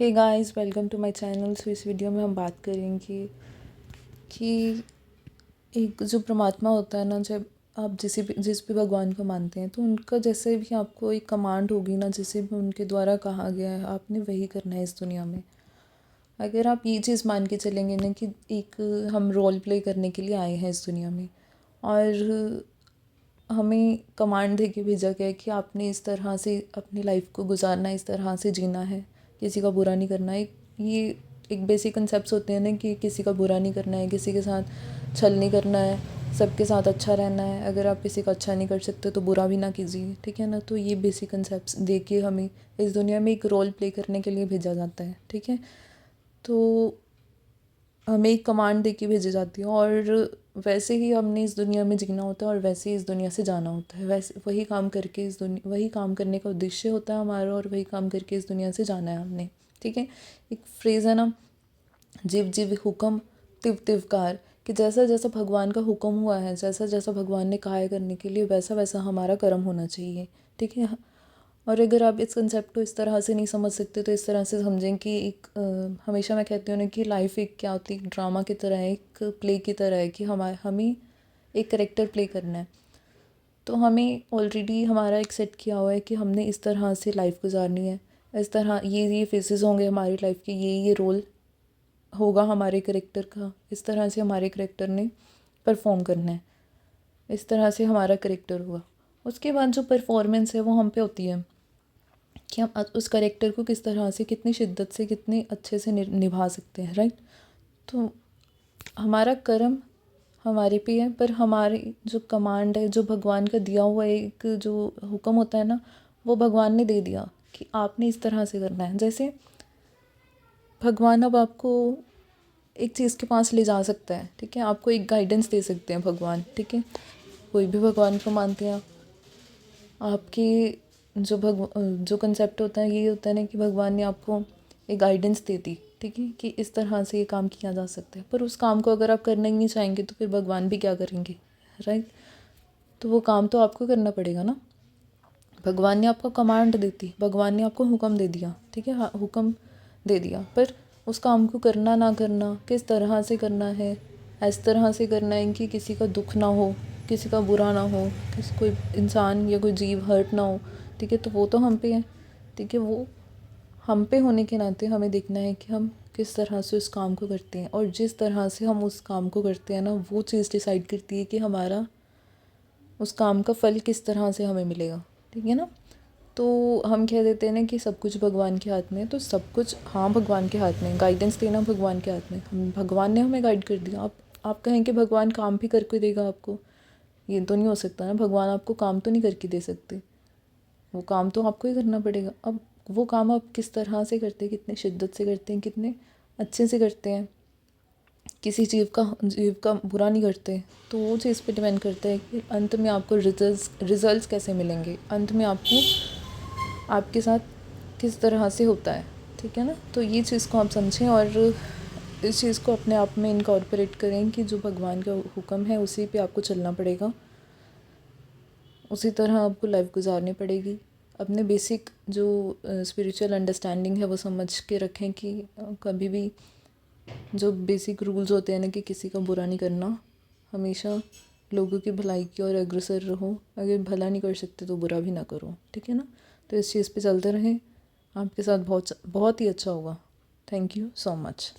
Hey guys, welcome to my channel. So इस video में हम बात करेंगे कि एक जो परमात्मा होता है ना, जब आप जिस भी भगवान को मानते हैं तो उनका जैसे भी आपको एक कमांड होगी ना, जिसे भी उनके द्वारा कहा गया है आपने वही करना है इस दुनिया में। अगर आप ये चीज़ मान के चलेंगे ना कि एक हम रोल प्ले करने के लिए आए हैं इस दुनिया में और हमें कमांड दे के भेजा गया है कि आपने इस तरह से अपनी लाइफ को गुजारना है, इस तरह से जीना है, किसी का बुरा नहीं करना है। ये एक बेसिक कंसेप्ट होते हैं ना कि किसी का बुरा नहीं करना है, किसी के साथ छल नहीं करना है, सबके साथ अच्छा रहना है। अगर आप किसी का अच्छा नहीं कर सकते तो बुरा भी ना कीजिए, ठीक है ना। तो ये बेसिक कंसेप्ट दे के हमें इस दुनिया में एक रोल प्ले करने के लिए भेजा जाता है, ठीक है। तो हमें एक कमांड दे के भेजी जाती है और वैसे ही हमने इस दुनिया में जीना होता है और वैसे ही इस दुनिया से जाना होता है। वैसे वही काम करके वही काम करने का उद्देश्य होता है हमारा और वही काम करके इस दुनिया से जाना है हमने, ठीक है। एक फ्रेज़ है ना, जीव जीव हुक्म तिव तिवकार, कि जैसा जैसा भगवान का हुक्म हुआ है, जैसा जैसा भगवान ने कहा है करने के लिए, वैसा वैसा हमारा कर्म होना चाहिए, ठीक है। और अगर आप इस कंसेप्ट को इस तरह से नहीं समझ सकते तो इस तरह से समझें कि एक हमेशा मैं कहती हूँ ना कि लाइफ एक क्या होती है, एक ड्रामा की तरह है, एक प्ले की तरह है कि हमें एक करेक्टर प्ले करना है। तो हमें ऑलरेडी हमारा एक सेट किया हुआ है कि हमने इस तरह से लाइफ गुजारनी है, इस तरह ये फेसेस होंगे हमारी लाइफ के, ये रोल होगा हमारे करेक्टर का, इस तरह से हमारे करेक्टर ने परफॉर्म करना है, इस तरह से हमारा करेक्टर होगा। उसके बाद जो परफॉर्मेंस है वो हम पे होती है कि हम उस करेक्टर को किस तरह से, कितनी शिद्दत से, कितने अच्छे से निभा सकते हैं, राइट। तो हमारा कर्म हमारे पे है, पर हमारी जो कमांड है, जो भगवान का दिया हुआ एक जो हुक्म होता है ना, वो भगवान ने दे दिया कि आपने इस तरह से करना है। जैसे भगवान अब आपको एक चीज़ के पास ले जा सकता है, ठीक है, आपको एक गाइडेंस दे सकते हैं भगवान, ठीक है। कोई भी भगवान को मानते हैं आपकी जो कंसेप्ट होता है ये होता है ना कि भगवान ने आपको एक गाइडेंस दे दी, ठीक है, कि इस तरह से ये काम किया जा सकता है। पर उस काम को अगर आप करना ही नहीं चाहेंगे तो फिर भगवान भी क्या करेंगे, राइट। तो वो काम तो आपको करना पड़ेगा ना। भगवान ने आपको कमांड दी थी, भगवान ने आपको हुक्म दे दिया, ठीक है, हाँ, हुक्म दे दिया, पर उस काम को करना ना करना, किस तरह से करना है, इस तरह से करना है कि किसी का दुख ना हो, किसी का बुरा ना हो, किसी कोई इंसान या कोई जीव हर्ट ना हो, ठीक है। तो वो तो हम पे है, ठीक है। वो हम पे होने के नाते हमें देखना है कि हम किस तरह से उस काम को करते हैं, और जिस तरह से हम उस काम को करते हैं ना, वो चीज़ डिसाइड करती है कि हमारा उस काम का फल किस तरह से हमें मिलेगा, ठीक है ना। तो हम कह देते हैं ना कि सब कुछ भगवान के हाथ में है, तो सब कुछ हाँ भगवान के हाथ में, गाइडेंस देना भगवान के हाथ में, हम भगवान ने हमें गाइड कर दिया। आप कहें कि भगवान काम भी करके देगा आपको, ये तो नहीं हो सकता ना। भगवान आपको काम तो नहीं करके दे सकते, वो काम तो आपको ही करना पड़ेगा। अब वो काम आप किस तरह से करते हैं, कितने शिद्दत से करते हैं, कितने अच्छे से करते हैं, किसी जीव का बुरा नहीं करते, तो वो चीज़ पे डिपेंड करता है कि अंत में आपको रिजल्ट्स कैसे मिलेंगे, अंत में आपको आपके साथ किस तरह से होता है, ठीक है ना। तो ये चीज़ को आप समझें और इस चीज़ को अपने आप में इनकॉर्पोरेट करें कि जो भगवान का हुक्म है उसी पे आपको चलना पड़ेगा, उसी तरह आपको लाइफ गुजारनी पड़ेगी। अपने बेसिक जो स्पिरिचुअल अंडरस्टैंडिंग है वो समझ के रखें कि कभी भी जो बेसिक रूल्स होते हैं ना कि किसी का बुरा नहीं करना, हमेशा लोगों की भलाई की ओर अग्रसर रहो, अगर भला नहीं कर सकते तो बुरा भी ना करो, ठीक है ना। तो इस चीज़ पे चलते रहें, आपके साथ बहुत बहुत ही अच्छा होगा। Thank you so much.